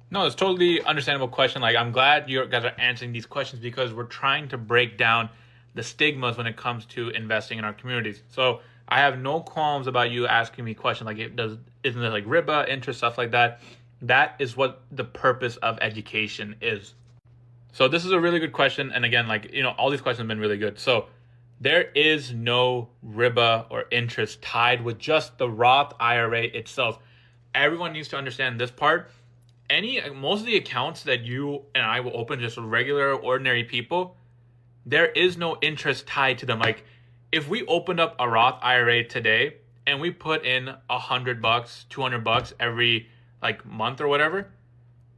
No, it's totally understandable question. Like, I'm glad you guys are answering these questions because we're trying to break down the stigmas when it comes to investing in our communities. So I have no qualms about you asking me questions like, isn't it like RIBA, interest, stuff like that? That is what the purpose of education is. So this is a really good question. And again, like, all these questions have been really good. So there is no RIBA or interest tied with just the Roth IRA itself. Everyone needs to understand this part. Most of the accounts that you and I will open, just regular ordinary people, there is no interest tied to them. Like, if we opened up a Roth IRA today and we put in $100, $200 every like month or whatever,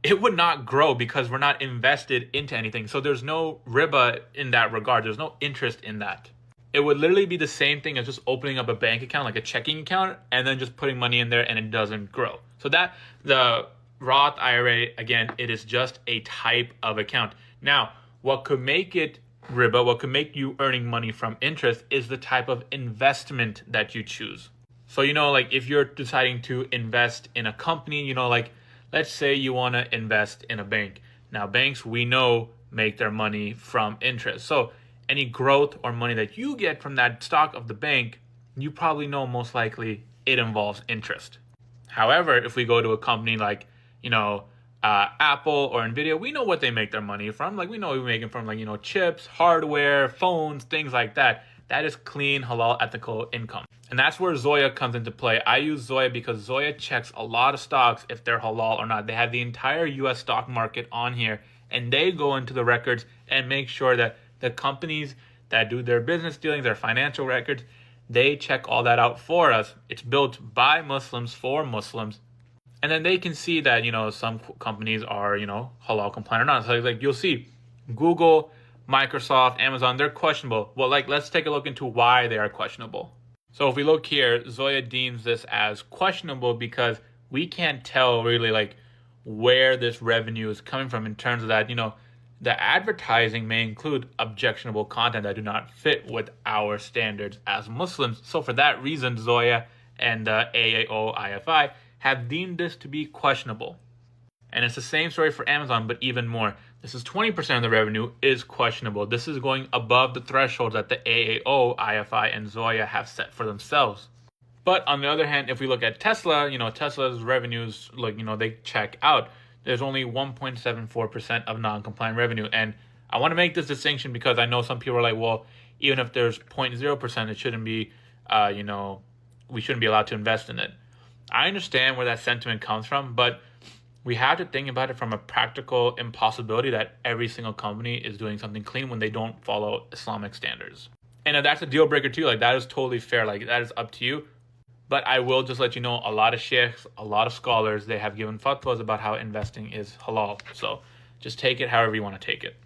it would not grow because we're not invested into anything. So there's no RIBA in that regard. There's no interest in that. It would literally be the same thing as just opening up a bank account, like a checking account, and then just putting money in there and it doesn't grow. So that the Roth IRA, again, it is just a type of account. Now, what could make it RIBA, what could make you earning money from interest is the type of investment that you choose. So, like if you're deciding to invest in a company, like let's say you want to invest in a bank. Now, banks, we know, make their money from interest. So any growth or money that you get from that stock of the bank, you probably know most likely it involves interest. However, if we go to a company like, Apple or Nvidia, we know what they make their money from. Like, we know we make it from chips, hardware, phones, things like that. That is clean, halal, ethical income. And that's where Zoya comes into play. I use Zoya because Zoya checks a lot of stocks if they're halal or not. They have the entire US stock market on here, and they go into the records and make sure that the companies that do their business dealings, their financial records, they check all that out for us. It's built by Muslims for Muslims. And then they can see that, some companies are, halal compliant or not. So like you'll see Google, Microsoft, Amazon, they're questionable. Well, let's take a look into why they are questionable. So if we look here, Zoya deems this as questionable because we can't tell really where this revenue is coming from in terms of that, the advertising may include objectionable content that do not fit with our standards as Muslims. So for that reason, Zoya and AAO IFI have deemed this to be questionable. And it's the same story for Amazon, but even more. This is 20% of the revenue is questionable. This is going above the threshold that the AAO, IFI, and Zoya have set for themselves. But on the other hand, if we look at Tesla, Tesla's revenues, they check out. There's only 1.74% of non-compliant revenue. And I want to make this distinction because I know some people are like, well, even if there's 0.0%, it shouldn't be, we shouldn't be allowed to invest in it. I understand where that sentiment comes from, but we have to think about it from a practical impossibility that every single company is doing something clean when they don't follow Islamic standards. And if that's a deal breaker too, that is totally fair. That is up to you. But I will just let you know, a lot of sheikhs, a lot of scholars, they have given fatwas about how investing is halal. So just take it however you want to take it.